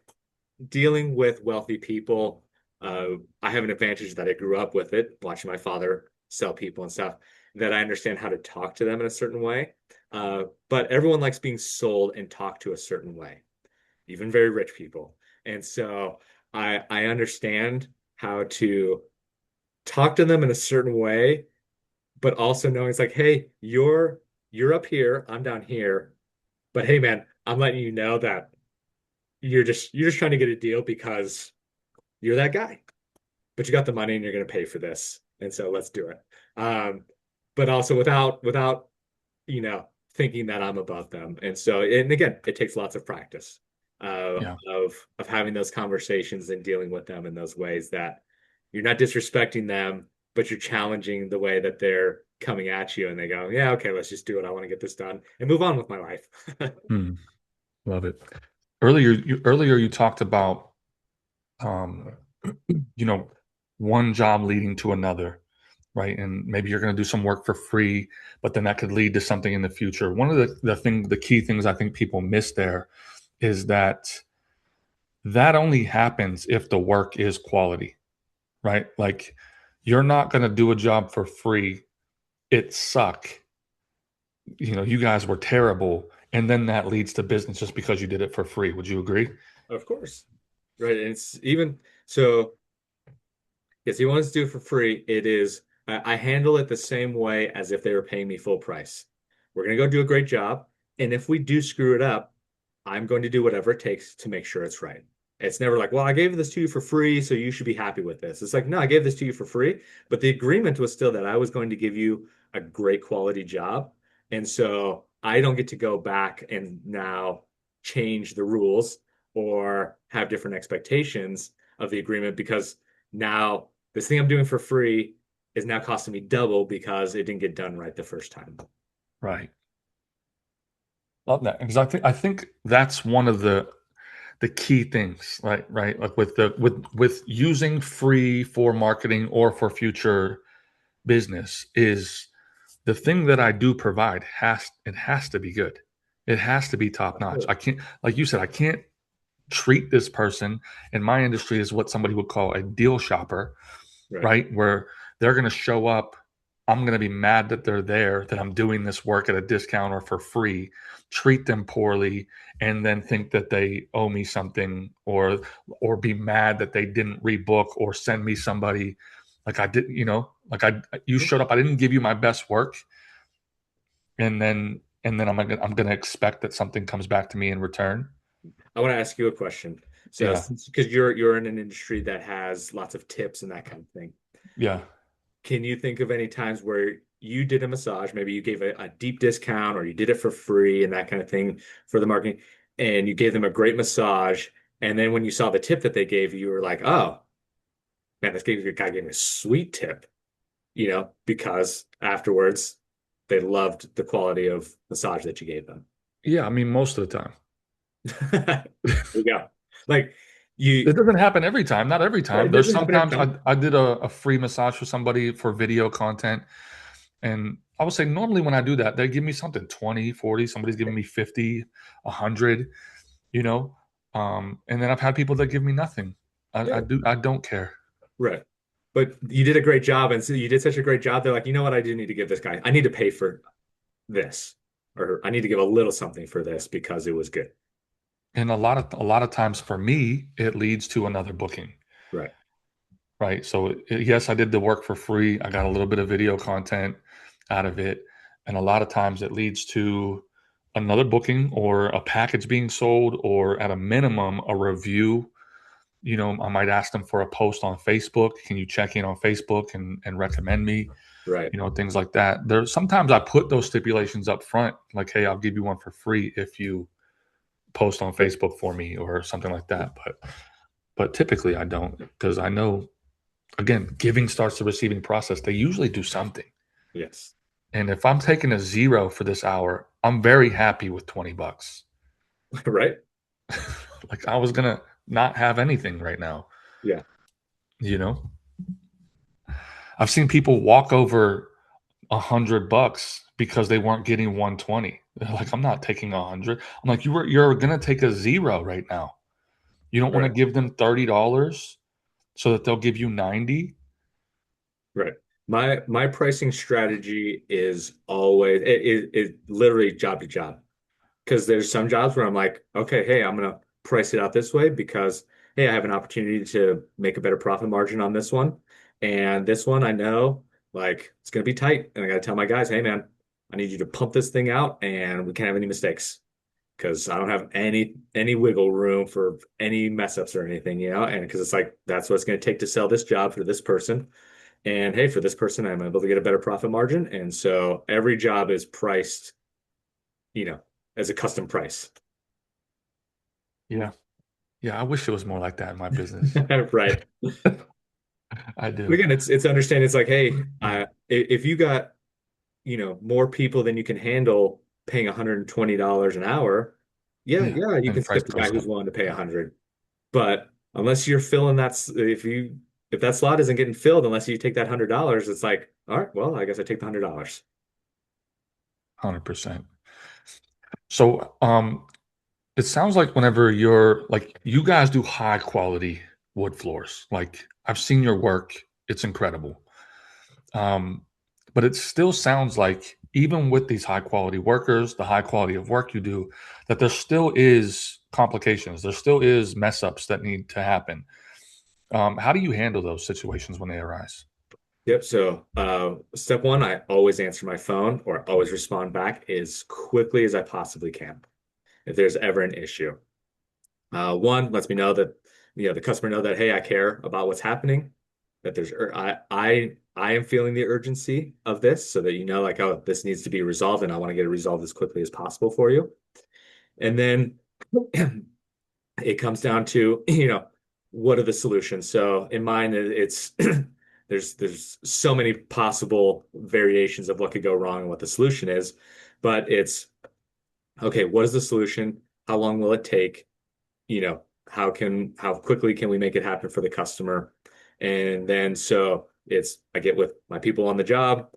dealing with wealthy people, I have an advantage that I grew up with it, watching my father sell people and stuff, that I understand how to talk to them in a certain way. But everyone likes being sold and talked to a certain way, even very rich people. And so I understand how to talk to them in a certain way, but also knowing it's like, hey, you're up here, I'm down here, but hey man, I'm letting you know that you're just trying to get a deal because you're that guy, but you got the money and you're going to pay for this, and so let's do it. Um, but also without thinking that I'm above them. And so, and again, it takes lots of practice Yeah. of having those conversations and dealing with them in those ways that you're not disrespecting them, but you're challenging the way that they're coming at you, and they go, "Yeah, okay, let's just do it. I want to get this done and move on with my life." Hmm. Love it. Earlier you talked about um, you know, one job leading to another, right? And maybe you're going to do some work for free, but then that could lead to something in the future. One of the key things I think people miss there is that that only happens if the work is quality, right? Like you're not going to do a job for free. It suck. You guys were terrible. And then that leads to business just because you did it for free. Would you agree? Of course. Right. And it's even so, yes, he wants to do it for free. I handle it the same way as if they were paying me full price. We're going to go do a great job. And if we do screw it up, I'm going to do whatever it takes to make sure it's right. It's never like, well, I gave this to you for free, so you should be happy with this. It's like, no, I gave this to you for free, but the agreement was still that I was going to give you a great quality job. And so I don't get to go back and now change the rules or have different expectations of the agreement because now this thing I'm doing for free is now costing me double because it didn't get done right the first time. Right. Love that. Because I think that's one of the key things, right? Like with using free for marketing or for future business is the thing that I do provide has to be good. It has to be top notch. I can't, like you said, I can't treat this person in my industry as what somebody would call a deal shopper, Right. right? Where they're going to show up. I'm going to be mad that they're there, that I'm doing this work at a discount or for free, treat them poorly, and then think that they owe me something, or be mad that they didn't rebook or send me somebody like I did, like you showed up, I didn't give you my best work, and then I'm gonna expect that something comes back to me in return. I want to ask you a question. So, Yeah, because you're in an industry that has lots of tips and that kind of thing, yeah. can you think of any times where you did a massage, maybe you gave a deep discount or you did it for free and that kind of thing for the marketing, and you gave them a great massage, and then when you saw the tip that they gave you, you were like, oh man, guy gave me a sweet tip, because afterwards they loved the quality of massage that you gave them. Yeah, I mean, most of the time. There you go. Like you, It doesn't happen every time, not every it time. There's doesn't happen every sometimes time. I did a free massage for somebody for video content. And I would say normally when I do that, they give me something 20, 40, somebody's giving me 50, 100, you know. And then I've had people that give me nothing. Yeah, I don't care. right. But you did a great job, and so you did such a great job. They're like, you know what? I do need to give this guy. I need to pay for this, or I need to give a little something for this because it was good. And a lot of times for me, it leads to another booking, Right. right? So yes, I did the work for free. I got a little bit of video content out of it, and a lot of times it leads to another booking or a package being sold, or at a minimum a review. I might ask them for a post on Facebook. Can you check in on Facebook and recommend me? Right. Things like that. There sometimes I put those stipulations up front, like, hey, I'll give you one for free if you post on Right. Facebook for me or something like that. But typically I don't, because I know, again, giving starts the receiving process. They usually do something. Yes. And if I'm taking a zero for this hour, I'm very happy with $20. Right. Like I was gonna not have anything right now, Yeah. you know? I've seen people walk over $100 because they weren't getting 120. They're like, I'm not taking 100. I'm like, you're gonna take a zero right now. You don't want to Right. give them $30 so that they'll give you 90. Right. My pricing strategy is always it literally job to job. Because there's some jobs where I'm like, okay, hey, I'm gonna price it out this way because hey, I have an opportunity to make a better profit margin on this one. And this one I know like it's gonna be tight. And I gotta tell my guys, hey man, I need you to pump this thing out and we can't have any mistakes. Because I don't have any wiggle room for any mess ups or anything, and because it's like that's what it's gonna take to sell this job for this person. And hey, for this person, I'm able to get a better profit margin. And so every job is priced, you know, as a custom price. Yeah. Yeah. I wish it was more like that in my business. Right. I But do. again, it's understanding it's like, hey, if you got, more people than you can handle paying $120 an hour, yeah, Yeah. yeah, you And can the price skip the guy goes who's up. willing to pay 100. But unless you're filling if that slot isn't getting filled, unless you take that $100, it's like, all right, well, I guess I take the $100. 100%. So, it sounds like whenever you're like, you guys do high quality wood floors. Like, I've seen your work, it's incredible. Um, but it still sounds like, even with these high quality workers, the high quality of work you do, that there still is complications. There still is mess ups that need to happen. How do you handle those situations when they arise? Yep. So, step one, I always answer my phone or always respond back as quickly as I possibly can if there's ever an issue. One lets me know that, the customer know that, hey, I care about what's happening, that I am feeling the urgency of this so that like, oh, this needs to be resolved and I want to get it resolved as quickly as possible for you. And then it comes down to, what are the solutions? So in mine, it's there's so many possible variations of what could go wrong and what the solution is, but it's okay, what is the solution? How long will it take? How quickly can we make it happen for the customer? And then so I get with my people on the job,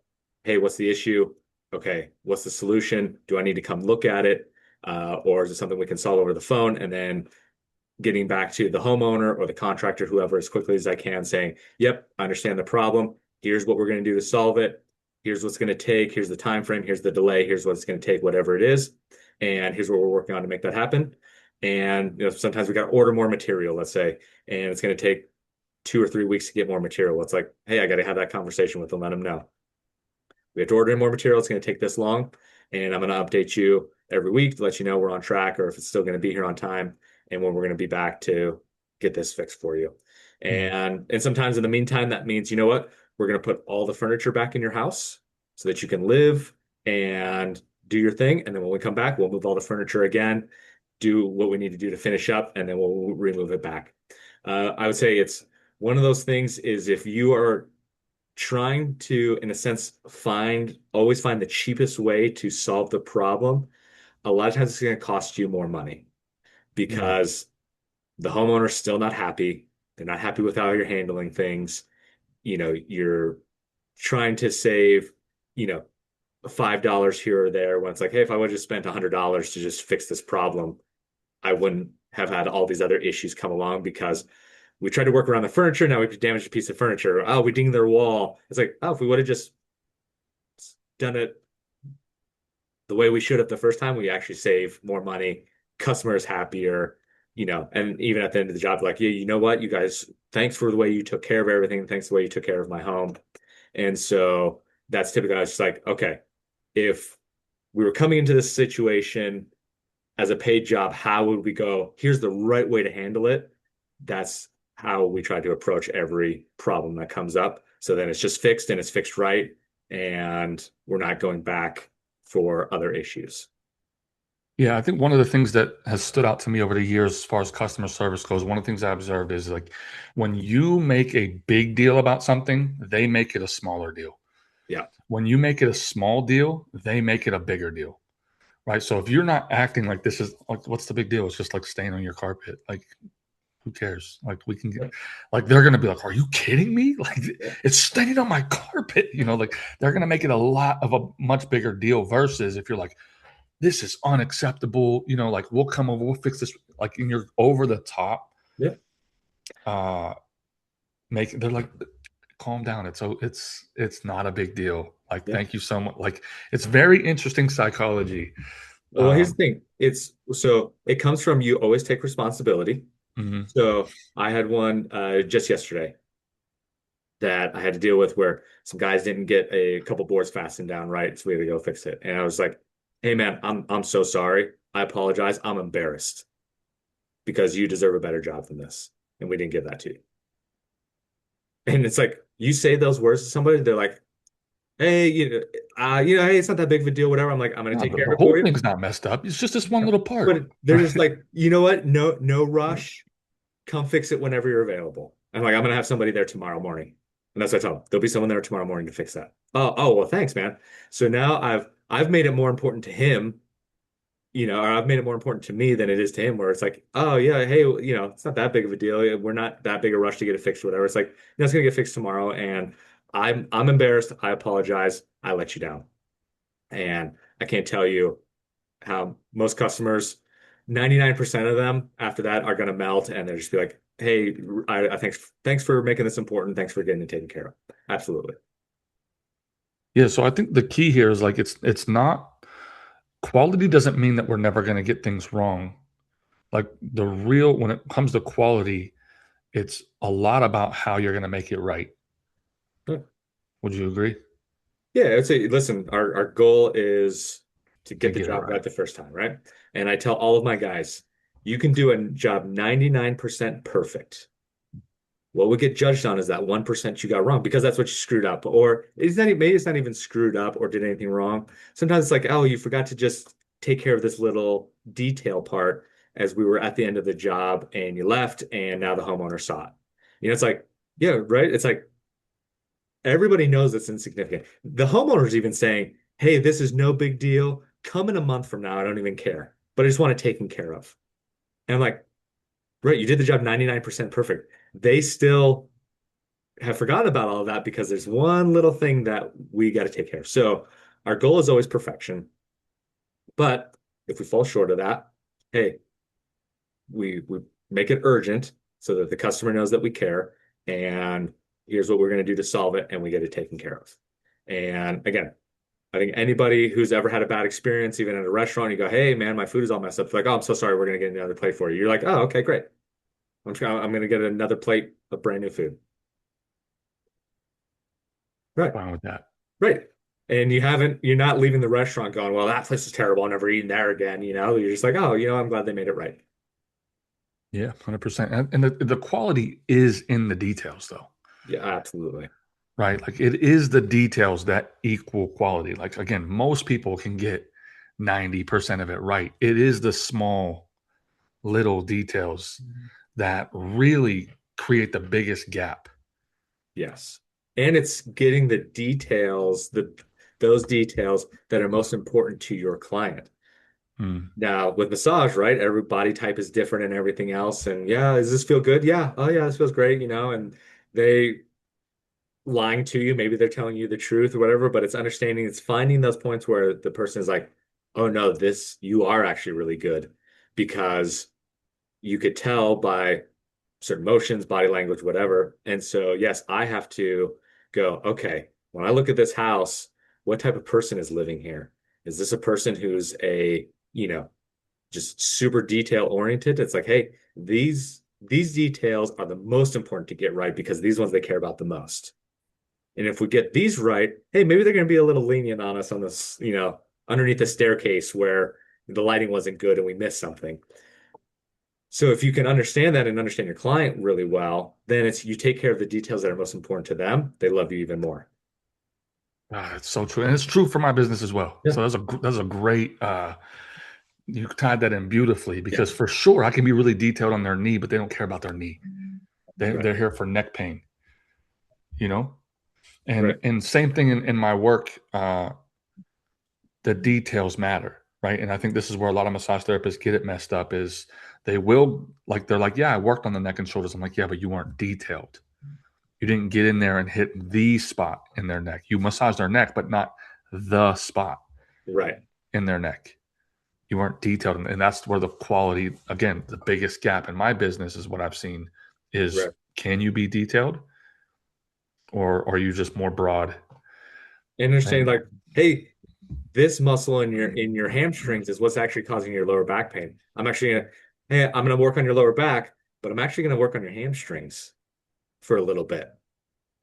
hey, what's the issue? Okay, what's the solution? Do I need to come look at it? Or is it something we can solve over the phone? And then getting back to the homeowner or the contractor, whoever, as quickly as I can, saying, yep, I understand the problem. Here's what we're going to do to solve it. Here's what's going to take. Here's the time frame. Here's the delay. Here's what it's going to take, whatever it is. And here's what we're working on to make that happen. And sometimes we got to order more material, let's say, and it's going to take 2 or 3 weeks to get more material. It's like, hey, I got to have that conversation with them, let them know. We have to order in more material. It's going to take this long. And I'm going to update you every week to let you know we're on track or if it's still going to be here on time and when we're going to be back to get this fixed for you. Mm. And sometimes in the meantime, that means, you know what? We're going to put all the furniture back in your house so that you can live and do your thing. And then when we come back, we'll move all the furniture again, do what we need to do to finish up, and then we'll remove it back. I would say it's one of those things is if you are trying to, in a sense, always find the cheapest way to solve the problem, a lot of times it's going to cost you more money Yeah. because the homeowner's still not happy. They're not happy with how you're handling things. You're trying to save, you know, $5 here or there when it's like, hey, if I would have just spent $100 to just fix this problem, I wouldn't have had all these other issues come along because we tried to work around the furniture. Now we've damaged a piece of furniture. Oh, we dinged their wall. It's like, oh, if we would have just done it the way we should have the first time, we actually save more money. Customer is happier, and even at the end of the job, like, yeah, you know what, you guys, thanks for the way you took care of everything. Thanks for the way you took care of my home. And so that's typically, I was just like, okay, if we were coming into this situation as a paid job, how would we go? Here's the right way to handle it. That's how we try to approach every problem that comes up. So then it's just fixed and it's fixed right. And we're not going back for other issues. Yeah, I think one of the things that has stood out to me over the years as far as customer service goes, one of the things I observed is like when you make a big deal about something, they make it a smaller deal. Yeah. When you make it a small deal, they make it a bigger deal. Right. So if you're not acting like this is like, what's the big deal? It's just like staying on your carpet. Like, who cares? Like, we can get, Yeah. like, they're going to be like, are you kidding me? Like, Yeah. it's staying on my carpet. Like, they're going to make it a lot of a much bigger deal versus if you're like, this is unacceptable. Like, we'll come over, we'll fix this. Like, and you're over the top. Yeah. Uh, they're like, calm down. It's not a big deal. Like, Yeah. thank you so much. Like, it's very interesting psychology. Well, here's the Um, thing. It comes from you always take responsibility. mhm. So I had one just yesterday that I had to deal with where some guys didn't get a couple boards fastened down right, so we had to go fix it. And I was like, "Hey man, I'm so sorry. I apologize. I'm embarrassed because you deserve a better job than this, and we didn't give that to you." And it's like you say those words to somebody, they're like, "Hey, hey, it's not that big of a deal, whatever." I'm like, "I'm gonna No, take the, care the of it for whole you." thing's not messed up. It's just this one little part. But they're just like, you know what? No, no rush. Come fix it whenever you're available. I'm like, I'm gonna have somebody there tomorrow morning. And that's what I tell them. There'll be someone there tomorrow morning to fix that. Oh, well, thanks, man. So now I've made it more important to him, or I've made it more important to me than it is to him, where it's like, oh yeah, hey, it's not that big of a deal. We're not that big a rush to get it fixed or whatever. It's like, it's gonna get fixed tomorrow. And I'm embarrassed. I apologize. I let you down. And I can't tell you how most customers, 99% of them after that are going to melt and they'll just be like, hey, I thanks for making this important. Thanks for getting it taken care of. Absolutely. Yeah, so I think the key here is like it's not quality doesn't mean that we're never going to get things wrong. Like when it comes to quality, it's a lot about how you're going to make it right. Yeah. Would you agree? Yeah, I'd say, listen, our goal is to To get the get it job right. right the first time, right? And I tell all of my guys, you can do a job 99% perfect. What would get judged on is that 1% you got wrong because that's what you screwed up. Or maybe it's not even screwed up or did anything wrong. Sometimes it's like, oh, you forgot to just take care of this little detail part as we were at the end of the job and you left and now the homeowner saw it. It's like, yeah, right. It's like everybody knows it's insignificant. The homeowner's even saying, hey, this is no big deal. Come in a month from now. I don't even care, but I just want it taken care of. And I'm like, right, you did the job 99% perfect. They still have forgotten about all of that because there's one little thing that we got to take care of. So our goal is always perfection. But if we fall short of that, hey, we make it urgent so that the customer knows that we care. And here's what we're going to do to solve it, and we get it taken care of. And again, I think anybody who's ever had a bad experience, even at a restaurant, you go, hey, man, my food is all messed up. It's like, oh, I'm so sorry. We're going to get another plate for you. You're like, oh, okay, great. I'm going to get another plate of brand new food. Right. Fine with that. Right. And you're not leaving the restaurant going, well, that place is terrible. I'm never eating there again. You're just like, oh, I'm glad they made it right. Yeah, 100%. And the quality is in the details, though, Yeah, absolutely. right? Like it is the details that equal quality. Like, again, most people can get 90% of it right. It is the small little details that really create the biggest gap. Yes. And it's getting the details, those details that are most important to your client. Mm. Now, with massage, right? Every body type is different and everything else. And yeah, does this feel good? Yeah. Oh yeah, this feels great, and they lying to you. Maybe they're telling you the truth or whatever, but it's understanding, it's finding those points where the person is like, oh no, you are actually really good because you could tell by certain motions, body language, whatever. And so, yes, I have to go, okay, when I look at this house, what type of person is living here? Is this a person who's just super detail oriented? It's like, hey, these details are the most important to get right because these ones they care about the most. And if we get these right, hey, maybe they're going to be a little lenient on us on this, underneath the staircase where the lighting wasn't good and we missed something. So if you can understand that and understand your client really well, then it's you take care of the details that are most important to them. They love you even more. Ah, it's so true, and it's true for my business as well. Yeah. So that's a great. You tied that in beautifully Yeah. because for sure I can be really detailed on their knee, but they don't care about their knee. Right. They're here for neck pain, you know. And Right. same thing in my work. The details matter, right? And I think this is where a lot of massage therapists get it messed up. Is they're like, yeah, I worked on the neck and shoulders. I'm like, yeah, but you weren't detailed. You didn't get in there and hit the spot in their neck. You massaged their neck, but not the spot Right. in their neck. You weren't detailed, and that's where the quality, again, the biggest gap in my business is what I've seen is Right. can you be detailed, or are you just more broad? And understanding And like, hey, this muscle in your hamstrings is what's actually causing your lower back pain. I'm gonna work on your lower back, but I'm actually gonna work on your hamstrings for a little bit.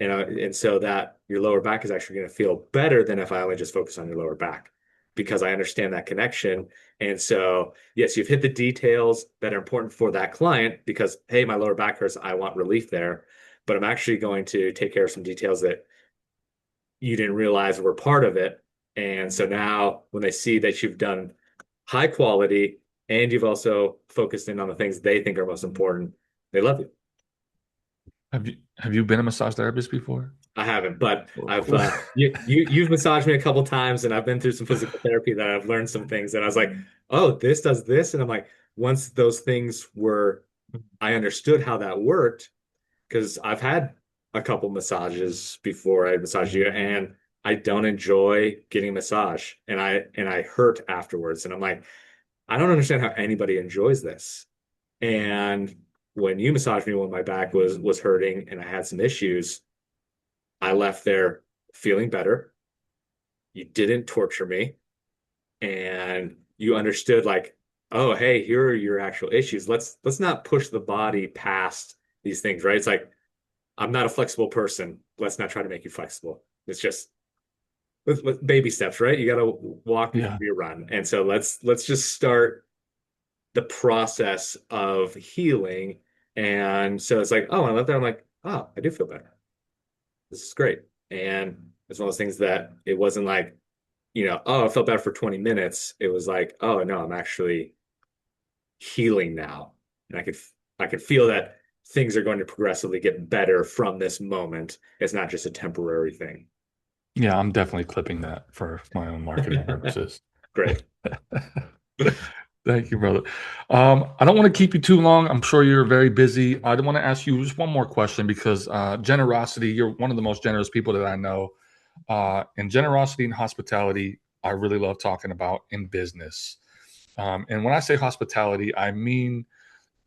And so that your lower back is actually going to feel better than if I only just focus on your lower back because I understand that connection. And so, yes, you've hit the details that are important for that client because, hey, my lower back hurts. I want relief there. But I'm actually going to take care of some details that you didn't realize were part of it. And so now when they see that you've done high quality and you've also focused in on the things they think are most important, they love you. have you been a massage therapist before? I haven't, but I've Cool. you've massaged me a couple times, and I've been through some physical therapy that I've learned some things, and I was like, oh, this does this, and I'm like, once those things were, I understood how that worked because I've had a couple massages before I massaged you, and I don't enjoy getting a massage, and I hurt afterwards, and I'm like, I don't understand how anybody enjoys this. And when you massaged me when my back was hurting and I had some issues. I left there feeling better. You didn't torture me and you understood like, oh, hey, here are your actual issues. Let's not push the body past these things, right? It's like, I'm not a flexible person. Let's not try to make you flexible. It's just with baby steps, right? You got to walk before Yeah. you run. And so let's just start the process of healing. And so it's like, oh, I left there. I'm like, oh, I do feel better. This is great. And it's one of those things that it wasn't like, oh, I felt better for 20 minutes. It was like, oh no, I'm actually healing now. And I could feel that things are going to progressively get better from this moment. It's not just a temporary thing. Yeah, I'm definitely clipping that for my own marketing purposes. Great. Thank you, brother. I don't want to keep you too long. I'm sure you're very busy. I want to ask you just one more question because generosity, you're one of the most generous people that I know. And generosity and hospitality, I really love talking about in business. And when I say hospitality, I mean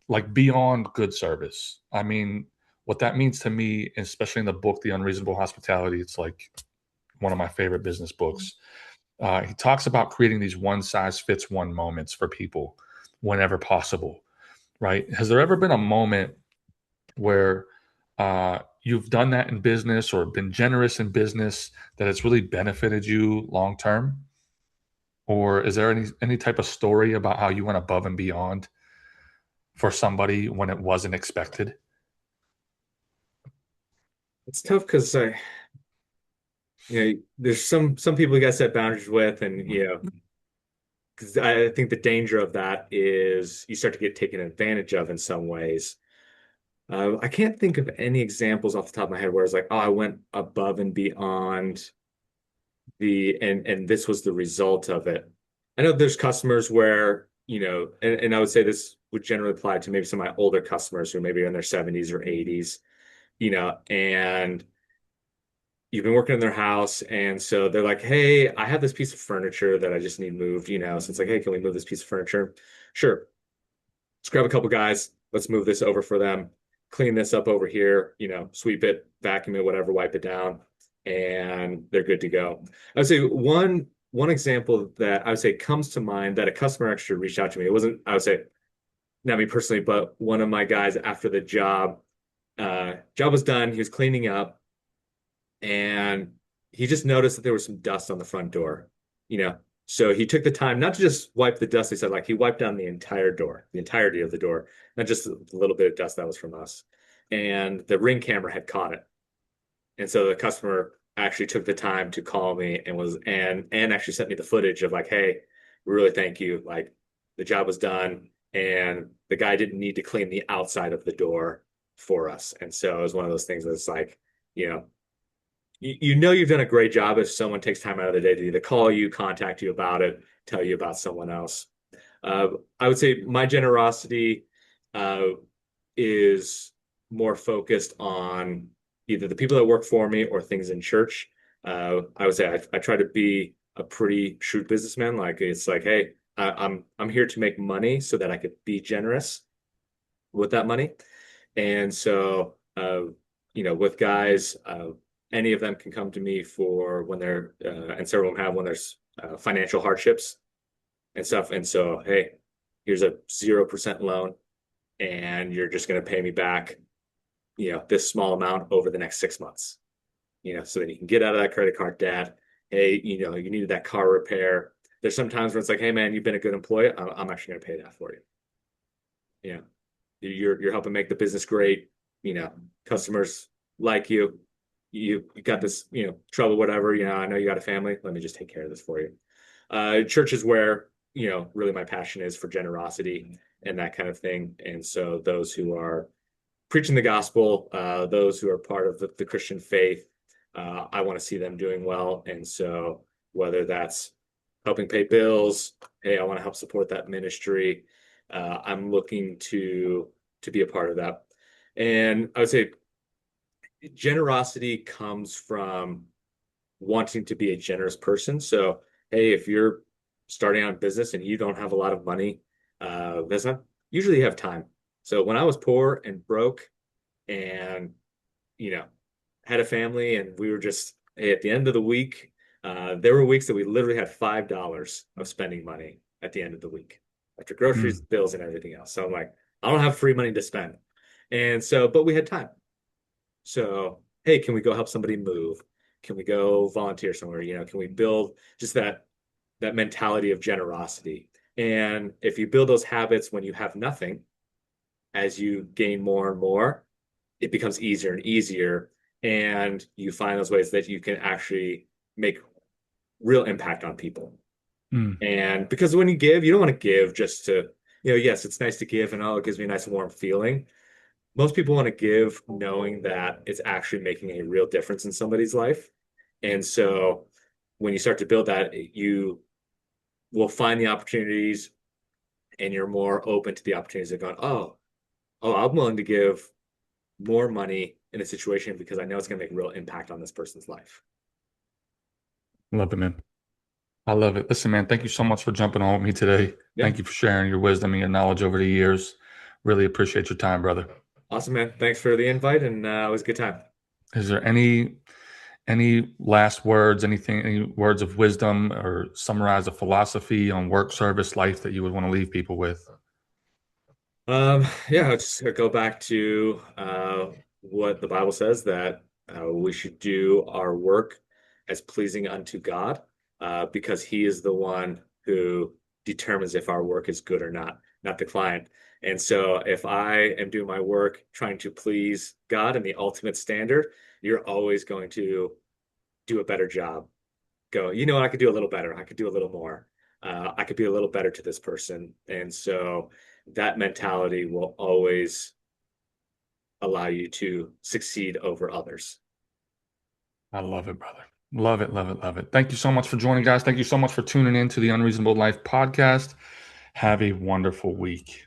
like beyond good service. I mean, what that means to me, especially in the book, The Unreasonable Hospitality, it's like one of my favorite business books. He talks about creating these one size fits one moments for people whenever possible, right? Has there ever been a moment where you've done that in business or been generous in business that it's really benefited you long term? Or is there any type of story about how you went above and beyond for somebody when it wasn't expected? It's tough because there's some people you got to set boundaries with, and 'cause I think the danger of that is you start to get taken advantage of in some ways. I can't think of any examples off the top of my head where it's like, oh, I went above and beyond and this was the result of it. I know there's customers where, and I would say this would generally apply to maybe some of my older customers who maybe are in their 70s or 80s, and you've been working in their house, and so they're like, "Hey, I have this piece of furniture that I just need moved." So it's like, "Hey, can we move this piece of furniture?" Sure. Let's grab a couple guys. Let's move this over for them. Clean this up over here. Sweep it, vacuum it, whatever, wipe it down, and they're good to go. I would say one example that I would say comes to mind that a customer actually reached out to me. It wasn't, I would say, not me personally, but one of my guys after the job was done. He was cleaning up and he just noticed that there was some dust on the front door, you know. So he took the time not to just wipe the dust. He said, like, he wiped down the entire door, the entirety of the door, not just a little bit of dust that was from us. And the Ring camera had caught it. And so the customer actually took the time to call me and actually sent me the footage of like, hey, we really thank you. Like the job was done and the guy didn't need to clean the outside of the door for us. And so it was one of those things that's like, you know, you know you've done a great job if someone takes time out of the day to either call you, contact you about it, tell you about someone else. Uh, I would say my generosity uh, is more focused on either the people that work for me or things in church. I would say I try to be a pretty shrewd businessman. Like it's like, hey, I'm here to make money so that I could be generous with that money. And so, with guys, any of them can come to me for when and several of them have when there's financial hardships and stuff. And so, hey, here's a 0% loan, and you're just going to pay me back, this small amount over the next 6 months, so then you can get out of that credit card debt. Hey, you needed that car repair. There's some times where it's like, hey, man, you've been a good employee. I'm actually going to pay that for you. Yeah. You're helping make the business great. Customers like you. You got this, trouble, whatever. I know you got a family. Let me just take care of this for you. Church is where, really my passion is for generosity and that kind of thing. And so those who are preaching the gospel, those who are part of the Christian faith, I want to see them doing well. And so whether that's helping pay bills, hey, I want to help support that ministry. I'm looking to be a part of that. And I would say generosity comes from wanting to be a generous person. So, hey, if you're starting out in business and you don't have a lot of money, that's not usually you have time. So when I was poor and broke and, you know, had a family and we were just, hey, at the end of the week, there were weeks that we literally had $5 of spending money at the end of the week after groceries, Mm. bills, and everything else. So I'm like, I don't have free money to spend. And so, but we had time. So, hey, can we go help somebody move? Can we go volunteer somewhere? Can we build just that mentality of generosity? And if you build those habits when you have nothing, as you gain more and more, it becomes easier and easier. And you find those ways that you can actually make real impact on people. Mm, And because when you give, you don't want to give just to, yes, it's nice to give and oh, it gives me a nice warm feeling. Most people want to give knowing that it's actually making a real difference in somebody's life. And so when you start to build that, you will find the opportunities and you're more open to the opportunities of going, oh, I'm willing to give more money in a situation because I know it's going to make a real impact on this person's life. love it, man. I love it. Listen, man, thank you so much for jumping on with me today. Yeah. Thank you for sharing your wisdom and your knowledge over the years. Really appreciate your time, brother. Awesome, man. Thanks for the invite and it was a good time. Is there any last words, anything, any words of wisdom or summarize a philosophy on work, service, life that you would want to leave people with? Yeah, I'll just go back to what the Bible says that we should do our work as pleasing unto God, because He is the one who determines if our work is good or not the client. And so, if I am doing my work trying to please God and the ultimate standard, you're always going to do a better job. Go, I could do a little better. I could do a little more. I could be a little better to this person. And so that mentality will always allow you to succeed over others. I love it, brother. Love it, love it, love it. Thank you so much for joining, guys. Thank you so much for tuning in to the Unreasonable Life podcast. Have a wonderful week.